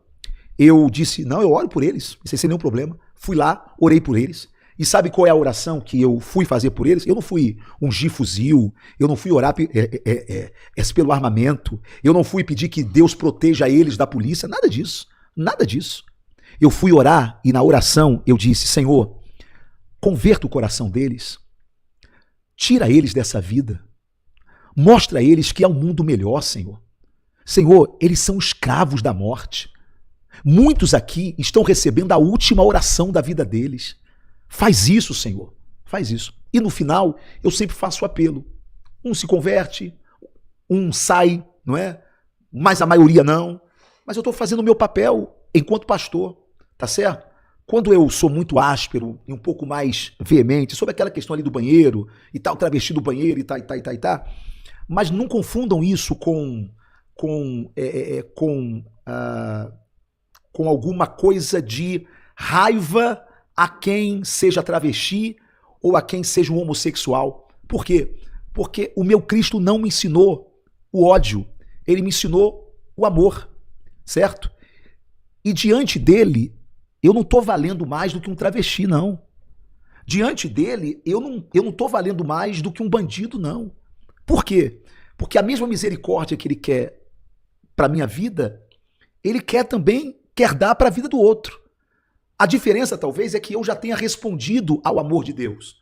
Eu disse, não, eu oro por eles, sem nenhum problema. Fui lá, orei por eles. E sabe qual é a oração que eu fui fazer por eles? Eu não fui ungir fuzil, eu não fui orar pelo armamento, eu não fui pedir que Deus proteja eles da polícia, nada disso, nada disso. Eu fui orar e na oração eu disse, Senhor, converta o coração deles, tira eles dessa vida, mostra a eles que há um mundo melhor, Senhor. Senhor, eles são escravos da morte. Muitos aqui estão recebendo a última oração da vida deles. Faz isso, Senhor. Faz isso. E no final, eu sempre faço o apelo. Um se converte, um sai, não é? Mas a maioria não. Mas eu estou fazendo o meu papel enquanto pastor, tá certo? Quando eu sou muito áspero e um pouco mais veemente sobre aquela questão ali do banheiro e tal, travesti do banheiro e tá. Mas não confundam isso com alguma coisa de raiva a quem seja travesti ou a quem seja um homossexual. Por quê? Porque o meu Cristo não me ensinou o ódio, ele me ensinou o amor, certo? E diante dele, eu não estou valendo mais do que um travesti, não. Diante dele, eu não estou valendo mais do que um bandido, não. Por quê? Porque a mesma misericórdia que ele quer para a minha vida, ele quer dar para a vida do outro. A diferença, talvez, é que eu já tenha respondido ao amor de Deus.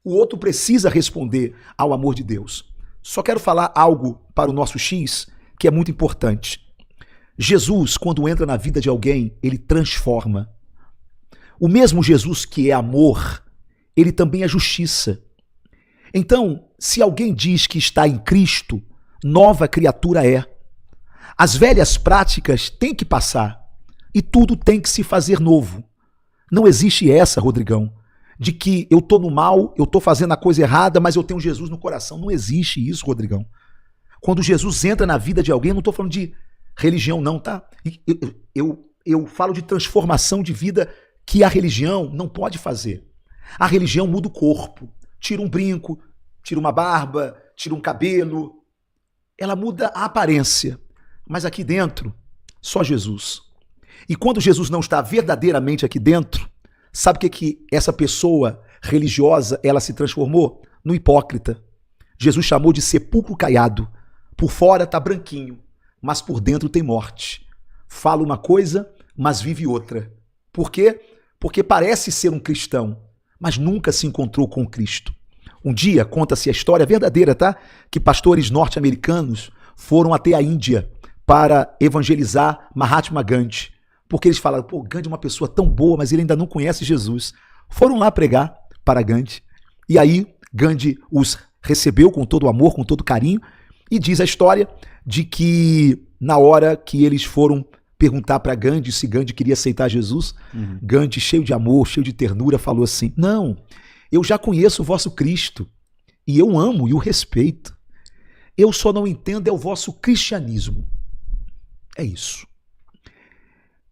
O outro precisa responder ao amor de Deus. Só quero falar algo para o nosso X que é muito importante. Jesus, quando entra na vida de alguém, ele transforma. O mesmo Jesus que é amor, ele também é justiça. Então, se alguém diz que está em Cristo, nova criatura é. As velhas práticas têm que passar e tudo tem que se fazer novo. Não existe essa, Rodrigão, de que eu tô no mal, eu tô fazendo a coisa errada, mas eu tenho Jesus no coração. Não existe isso, Rodrigão. Quando Jesus entra na vida de alguém, eu não tô falando de religião não, tá? Eu falo de transformação de vida que a religião não pode fazer. A religião muda o corpo, tira um brinco, tira uma barba, tira um cabelo. Ela muda a aparência, mas aqui dentro, só Jesus. E quando Jesus não está verdadeiramente aqui dentro, sabe o que essa pessoa religiosa ela se transformou? No hipócrita. Jesus chamou de sepulcro caiado. Por fora está branquinho, mas por dentro tem morte. Fala uma coisa, mas vive outra. Por quê? Porque parece ser um cristão, mas nunca se encontrou com Cristo. Um dia, conta-se a história verdadeira, tá? Que pastores norte-americanos foram até a Índia para evangelizar Mahatma Gandhi. Porque eles falaram, pô, Gandhi é uma pessoa tão boa, mas ele ainda não conhece Jesus. Foram lá pregar para Gandhi. E aí, Gandhi os recebeu com todo amor, com todo carinho. E diz a história de que na hora que eles foram perguntar para Gandhi se Gandhi queria aceitar Jesus, Gandhi, cheio de amor, cheio de ternura, falou assim, não, eu já conheço o vosso Cristo e eu amo e o respeito. Eu só não entendo é o vosso cristianismo. É isso.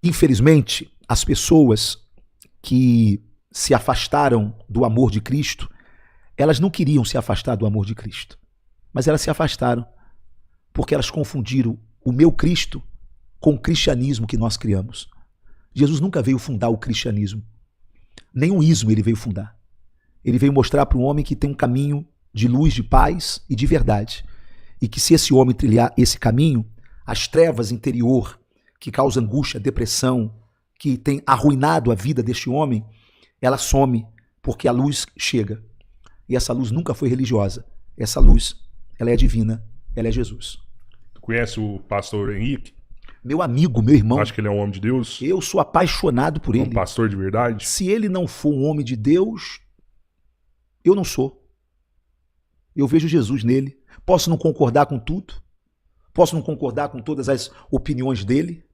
Infelizmente, as pessoas que se afastaram do amor de Cristo, elas não queriam se afastar do amor de Cristo, mas elas se afastaram porque elas confundiram o meu Cristo com o cristianismo que nós criamos. Jesus nunca veio fundar o cristianismo. Nenhum ismo ele veio fundar. Ele veio mostrar para o homem que tem um caminho de luz, de paz e de verdade. E que se esse homem trilhar esse caminho, as trevas interior que causam angústia, depressão, que tem arruinado a vida deste homem, ela some porque a luz chega. E essa luz nunca foi religiosa. Essa luz, ela é divina, ela é Jesus.
Tu conhece o pastor Henrique?
Meu amigo, meu irmão.
Acho que ele é um homem de Deus.
Eu sou apaixonado por
É
ele.
um pastor de verdade.
Se ele não for um homem de Deus, eu não sou. Eu vejo Jesus nele. Posso não concordar com tudo, posso não concordar com todas as opiniões dele,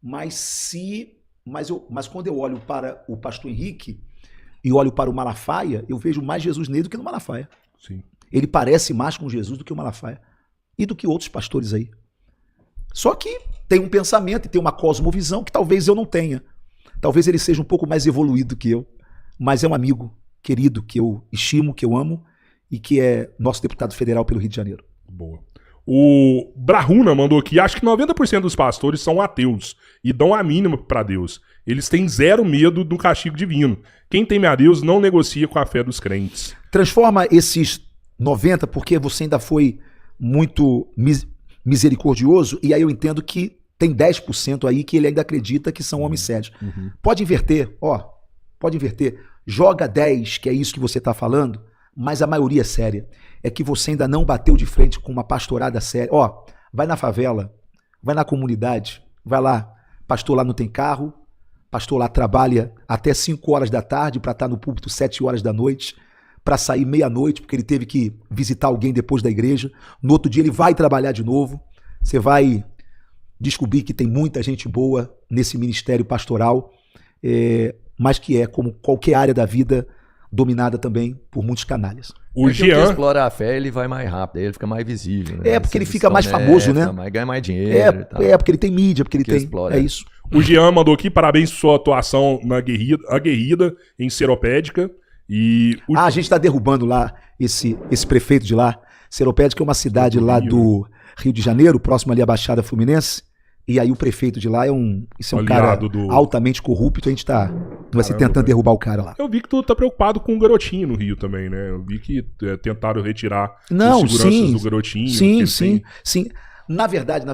mas quando eu olho para o pastor Henrique e olho para o Malafaia, eu vejo mais Jesus nele do que no Malafaia.
Sim.
Ele parece mais com Jesus do que o Malafaia e do que outros pastores aí. Só que tem um pensamento e tem uma cosmovisão que talvez eu não tenha. Talvez ele seja um pouco mais evoluído que eu, mas é um amigo querido que eu estimo, que eu amo e que é nosso deputado federal pelo Rio de Janeiro.
Boa. O Brahuna mandou aqui, acho que 90% dos pastores são ateus e dão a mínima para Deus. Eles têm zero medo do castigo divino. Quem teme a Deus não negocia com a fé dos crentes.
Transforma esses 90%, porque você ainda foi muito misericordioso, e aí eu entendo que tem 10% aí que ele ainda acredita que são homens sérios. Pode inverter, pode inverter. Joga 10, que é isso que você está falando, mas a maioria é séria. É que você ainda não bateu de frente com uma pastorada séria. Vai na favela, vai na comunidade, vai lá. Pastor lá não tem carro, pastor lá trabalha até 5 horas da tarde para estar no púlpito 7 horas da noite, para sair meia-noite, porque ele teve que visitar alguém depois da igreja. No outro dia ele vai trabalhar de novo. Você vai descobrir que tem muita gente boa nesse ministério pastoral, mas que é, como qualquer área da vida, dominada também por muitos canalhas.
O
Jean... que explora a fé, ele vai mais rápido, aí ele fica mais visível. Né?
Porque ele fica mais famoso, né?
Ganha mais dinheiro e tal.
Porque ele tem mídia, porque ele tem...
Explora.
É isso.
O Jean mandou aqui, parabéns por sua atuação na Aguerrida, em Seropédica. E
a gente está derrubando lá esse prefeito de lá. Seropédica é uma cidade lá do Rio de Janeiro, próximo ali à Baixada Fluminense. E aí o prefeito de lá é um cara altamente corrupto. A gente vai se tentando derrubar o cara lá.
Eu vi que tu tá preocupado com o garotinho no Rio também, né? Eu vi que tentaram retirar os seguranças do garotinho.
Sim. Na verdade,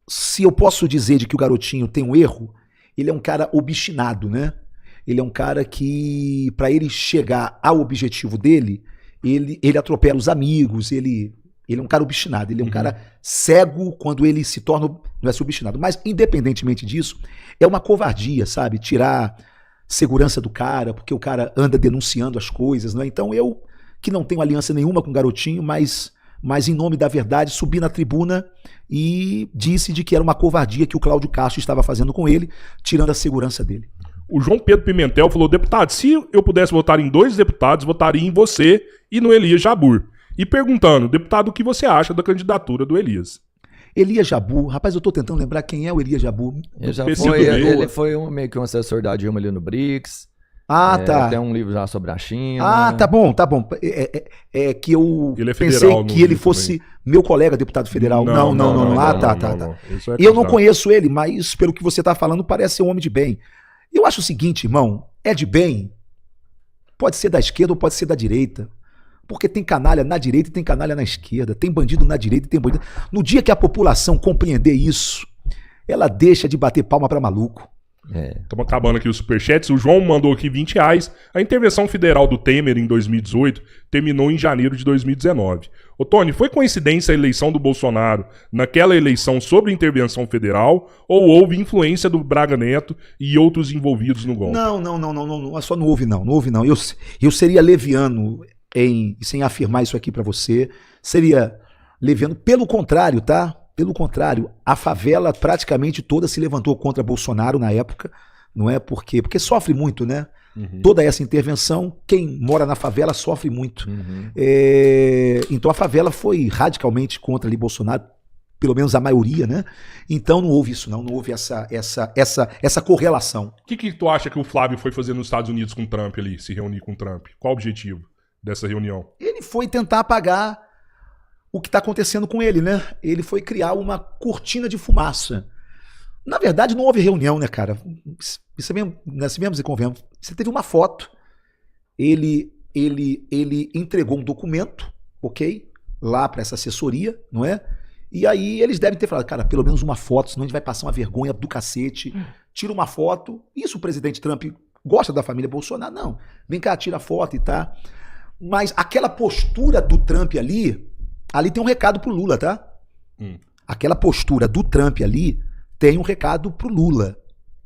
se eu posso dizer de que o garotinho tem um erro, ele é um cara obstinado, né? Ele é um cara que, para ele chegar ao objetivo dele, ele atropela os amigos, ele Ele é um cara obstinado, ele é um cara cego quando ele se torna, não é ser obstinado. Mas, independentemente disso, é uma covardia, sabe? Tirar segurança do cara, porque o cara anda denunciando as coisas, né? Então eu, que não tenho aliança nenhuma com o garotinho, mas em nome da verdade, subi na tribuna e disse de que era uma covardia que o Cláudio Castro estava fazendo com ele, tirando a segurança dele.
O João Pedro Pimentel falou: deputado, se eu pudesse votar em 2 deputados, votaria em você e no Elias Jabbour. E perguntando, deputado, o que você acha da candidatura do Elias?
Elias Jabbour, rapaz, eu tô tentando lembrar quem é o Elias Jabbour.
Ele foi meio que um assessor da Dilma ali no BRICS.
Tá.
Tem um livro já sobre a China.
Tá bom. É que eu
ele é
pensei
federal,
que ele fosse meu colega deputado federal. Não. Tá. Eu não conheço ele, mas pelo que você tá falando, parece ser um homem de bem. Eu acho o seguinte, irmão, é de bem, pode ser da esquerda ou pode ser da direita. Porque tem canalha na direita e tem canalha na esquerda. Tem bandido na direita e tem bandido... No dia que a população compreender isso, ela deixa de bater palma pra maluco.
Estamos acabando aqui os superchats. O João mandou aqui R$20. A intervenção federal do Temer em 2018 terminou em janeiro de 2019. Ô Tony, foi coincidência a eleição do Bolsonaro naquela eleição sobre intervenção federal ou houve influência do Braga Neto e outros envolvidos no golpe?
Não. Só não houve não. Eu seria leviano sem afirmar isso aqui pra você. Seria leviano. Pelo contrário, tá? Pelo contrário, a favela praticamente toda se levantou contra Bolsonaro na época, não é? Porque sofre muito, né? Toda essa intervenção, quem mora na favela sofre muito. Então a favela foi radicalmente contra ali Bolsonaro, pelo menos a maioria, né? Então não houve isso, não houve essa correlação.
O que tu acha que o Flávio foi fazer nos Estados Unidos com o Trump ali, se reunir com o Trump? Qual o objetivo dessa reunião?
Ele foi tentar apagar o que está acontecendo com ele, né? Ele foi criar uma cortina de fumaça. Na verdade, não houve reunião, né, cara? Isso é mesmo, nós mesmos e convenhamos. Você teve uma foto. Ele entregou um documento, ok? Lá para essa assessoria, não é? E aí eles devem ter falado, cara, pelo menos uma foto, senão a gente vai passar uma vergonha do cacete. Tira uma foto. Isso o presidente Trump gosta da família Bolsonaro? Não. Vem cá, tira a foto e tá. Mas aquela postura do Trump ali tem um recado pro Lula, tá? Aquela postura do Trump ali tem um recado pro Lula.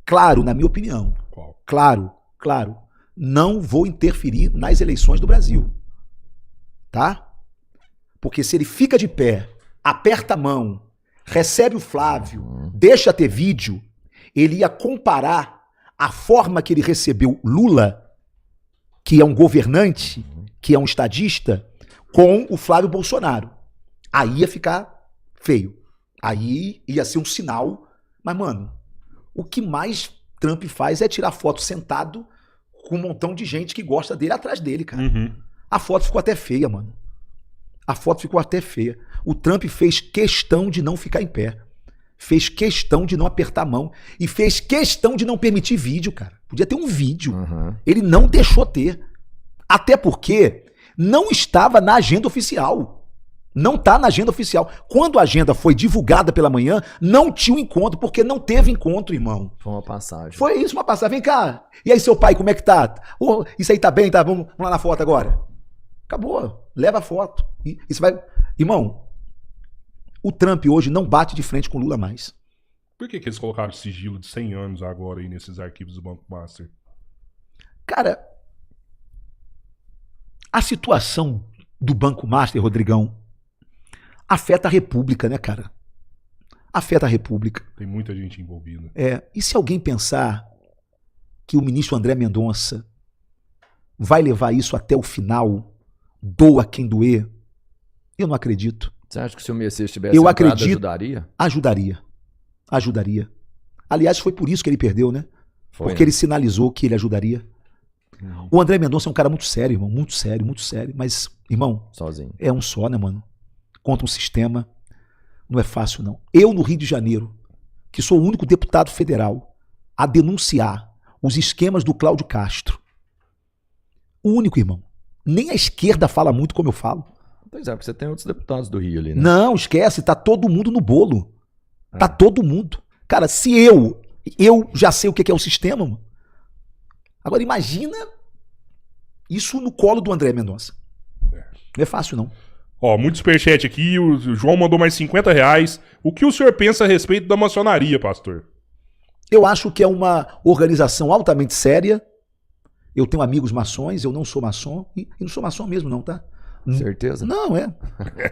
Claro, na minha opinião.
Qual?
Claro. Não vou interferir nas eleições do Brasil. Tá? Porque se ele fica de pé, aperta a mão, recebe o Flávio, deixa ter vídeo, ele ia comparar a forma que ele recebeu Lula, que é um governante, que é um estadista, com o Flávio Bolsonaro. Aí ia ficar feio. Aí ia ser um sinal. Mas, mano, o que mais Trump faz é tirar foto sentado com um montão de gente que gosta dele atrás dele, cara. A foto ficou até feia, mano. O Trump fez questão de não ficar em pé. Fez questão de não apertar a mão. E fez questão de não permitir vídeo, cara. Podia ter um vídeo. Ele não deixou ter. Até porque não estava na agenda oficial. Não está na agenda oficial. Quando a agenda foi divulgada pela manhã, não tinha um encontro, porque não teve encontro, irmão.
Foi uma passagem.
Foi isso, uma passagem. Vem cá. E aí, seu pai, como é que tá? Oh, isso aí tá bem, tá? Vamos lá na foto agora. Acabou. Leva a foto. Isso vai... Irmão, o Trump hoje não bate de frente com o Lula mais.
Por que eles colocaram sigilo de 100 anos agora aí nesses arquivos do Banco Master?
Cara, a situação do Banco Master, Rodrigão, afeta a República, né, cara? Afeta a República.
Tem muita gente envolvida.
E se alguém pensar que o ministro André Mendonça vai levar isso até o final, doa quem doer, eu não acredito.
Você acha que se o Messias tivesse entrado, ajudaria? Ajudaria. Aliás, foi por isso que ele perdeu, né? Porque ele sinalizou que ele ajudaria. O André Mendonça é um cara muito sério, irmão. Muito sério. Mas, irmão, sozinho.
É um só, né, mano? Contra um sistema. Não é fácil, não. Eu, no Rio de Janeiro, que sou o único deputado federal a denunciar os esquemas do Cláudio Castro. O único, irmão. Nem a esquerda fala muito como eu falo.
Pois é, porque você tem outros deputados do Rio ali, né?
Não, esquece. Tá todo mundo no bolo. Tá todo mundo. Cara, se eu já sei o que é o sistema, mano. Agora imagina isso no colo do André Mendonça. Não é fácil, não.
Ó, muito superchat aqui, o João mandou mais R$50. O que o senhor pensa a respeito da maçonaria, pastor?
Eu acho que é uma organização altamente séria. Eu tenho amigos maçons, eu não sou maçom, e não sou maçom mesmo não, tá?
Certeza?
Não, é.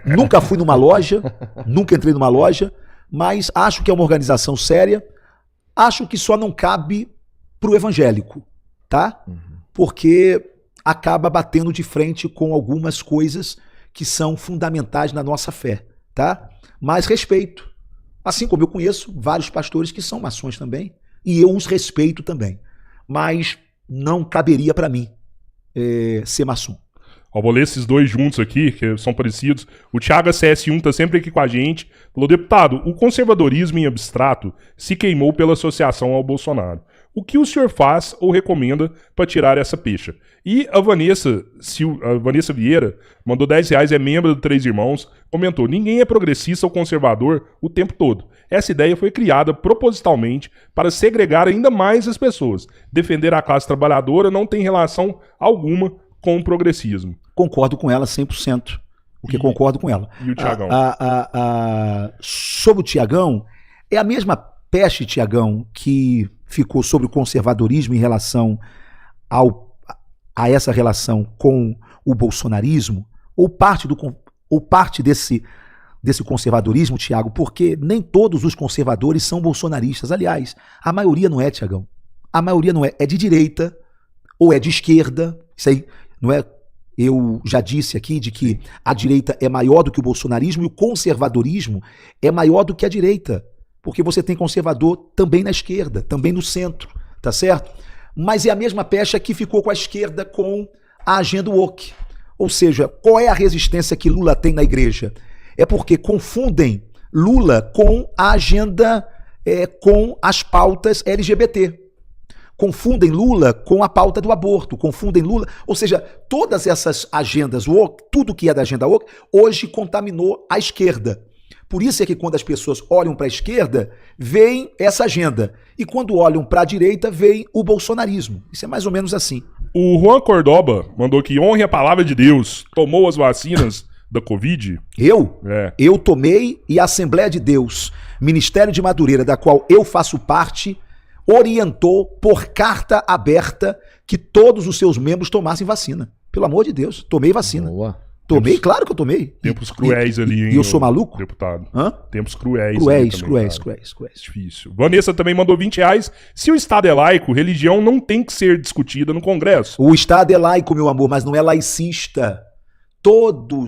Nunca fui numa loja, nunca entrei numa loja, mas acho que é uma organização séria. Acho que só não cabe pro evangélico, tá? Porque acaba batendo de frente com algumas coisas que são fundamentais na nossa fé, tá? Mas respeito. Assim como eu conheço vários pastores que são maçons também, e eu os respeito também. Mas não caberia para mim ser maçom.
Ó, vou ler esses dois juntos aqui, que são parecidos. O Thiago CS1 tá sempre aqui com a gente. Falou, deputado, o conservadorismo em abstrato se queimou pela associação ao Bolsonaro. O que o senhor faz ou recomenda para tirar essa pecha? E a Vanessa Vieira mandou R$10, é membro do Três Irmãos, comentou, ninguém é progressista ou conservador o tempo todo. Essa ideia foi criada propositalmente para segregar ainda mais as pessoas. Defender a classe trabalhadora não tem relação alguma com o progressismo.
Concordo com ela 100%. Concordo com ela.
E o Tiagão?
Sobre o Tiagão, é a mesma peste, Tiagão, que ficou sobre o conservadorismo em relação a essa relação com o bolsonarismo, ou parte desse conservadorismo, Tiago, porque nem todos os conservadores são bolsonaristas. Aliás, a maioria não é, Tiagão. A maioria não é. É de direita ou é de esquerda. Isso aí não é. Eu já disse aqui de que a direita é maior do que o bolsonarismo e o conservadorismo é maior do que a direita. Porque você tem conservador também na esquerda, também no centro, tá certo? Mas é a mesma pecha que ficou com a esquerda com a agenda woke. Ou seja, qual é a resistência que Lula tem na igreja? É porque confundem Lula com a agenda, com as pautas LGBT. Confundem Lula com a pauta do aborto, confundem Lula... Ou seja, todas essas agendas woke, tudo que é da agenda woke, hoje contaminou a esquerda. Por isso é que quando as pessoas olham para a esquerda, veem essa agenda. E quando olham para a direita, veem o bolsonarismo. Isso é mais ou menos assim.
O Juan Cordoba mandou que honre a palavra de Deus. Tomou as vacinas da Covid?
Eu? Eu tomei e a Assembleia de Deus, Ministério de Madureira, da qual eu faço parte, orientou por carta aberta que todos os seus membros tomassem vacina. Pelo amor de Deus, tomei vacina.
Boa.
Tomei, claro que eu tomei.
Tempos cruéis ali, hein?
E eu sou maluco?
Deputado.
Hã?
Tempos cruéis.
Cruéis.
Difícil. Vanessa também mandou R$20. Se o Estado é laico, religião não tem que ser discutida no Congresso.
O Estado é laico, meu amor, mas não é laicista. Toda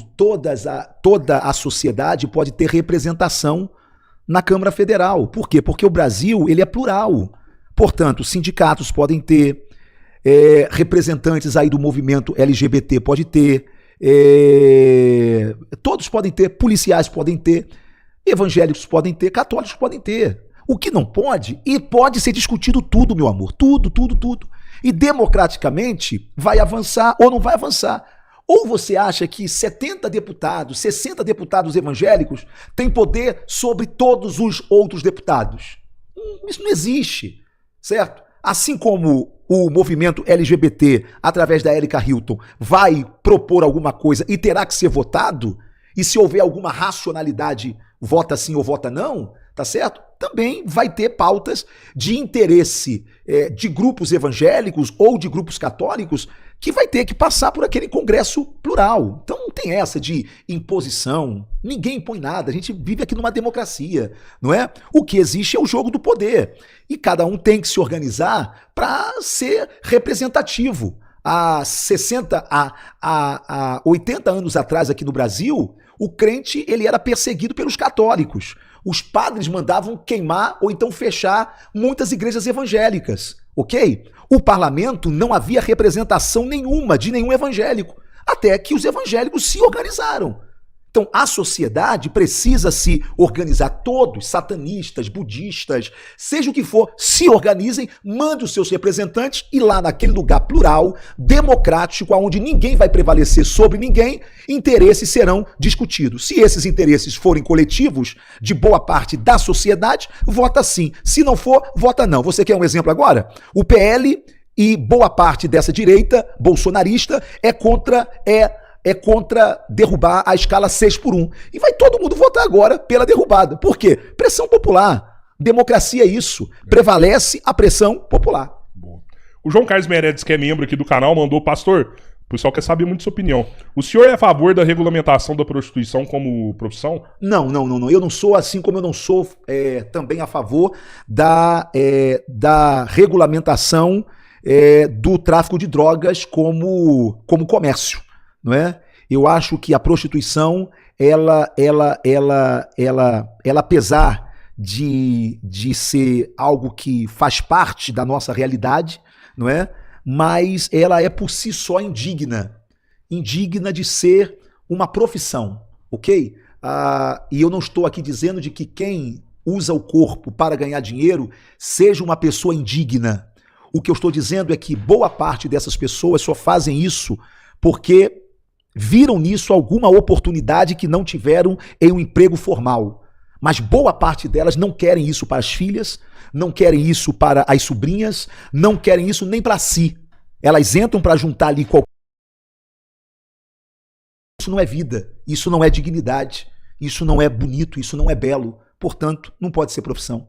a sociedade pode ter representação na Câmara Federal. Por quê? Porque o Brasil ele é plural. Portanto, sindicatos podem ter, representantes aí do movimento LGBT pode ter, todos podem ter, policiais podem ter, evangélicos podem ter, católicos podem ter. O que não pode, e pode ser discutido tudo, meu amor, tudo. E democraticamente vai avançar ou não vai avançar. Ou você acha que 70 deputados, 60 deputados evangélicos têm poder sobre todos os outros deputados? Isso não existe, certo? Assim como o movimento LGBT, através da Erika Hilton, vai propor alguma coisa e terá que ser votado, e se houver alguma racionalidade, vota sim ou vota não, tá certo? Também vai ter pautas de interesse de grupos evangélicos ou de grupos católicos que vai ter que passar por aquele congresso plural. Então não tem essa de imposição, ninguém impõe nada, a gente vive aqui numa democracia, não é? O que existe é o jogo do poder e cada um tem que se organizar para ser representativo. Há 80 anos atrás aqui no Brasil, o crente ele era perseguido pelos católicos. Os padres mandavam queimar ou então fechar muitas igrejas evangélicas, ok? O parlamento não havia representação nenhuma de nenhum evangélico, até que os evangélicos se organizaram. Então, a sociedade precisa se organizar. Todos, satanistas, budistas, seja o que for, se organizem, mande os seus representantes e lá naquele lugar plural, democrático, onde ninguém vai prevalecer sobre ninguém, interesses serão discutidos. Se esses interesses forem coletivos, de boa parte da sociedade, vota sim. Se não for, vota não. Você quer um exemplo agora? O PL e boa parte dessa direita bolsonarista é contra é contra derrubar a escala 6x1. E vai todo mundo votar agora pela derrubada. Por quê? Pressão popular. Democracia é isso. Prevalece a pressão popular.
Boa. O João Carlos Meirelles, que é membro aqui do canal, mandou: pastor, o pessoal quer saber muito sua opinião. O senhor é a favor da regulamentação da prostituição como profissão?
Não. Eu não sou, assim como eu não sou também a favor da regulamentação do tráfico de drogas como comércio, não é? Eu acho que a prostituição, ela apesar de ser algo que faz parte da nossa realidade, não é? Mas ela é por si só indigna de ser uma profissão, ok? E eu não estou aqui dizendo de que quem usa o corpo para ganhar dinheiro seja uma pessoa indigna. O que eu estou dizendo é que boa parte dessas pessoas só fazem isso porque viram nisso alguma oportunidade que não tiveram em um emprego formal. Mas boa parte delas não querem isso para as filhas, não querem isso para as sobrinhas, não querem isso nem para si. Elas entram para juntar ali qualquer... Isso não é vida, isso não é dignidade, isso não é bonito, isso não é belo. Portanto, não pode ser profissão.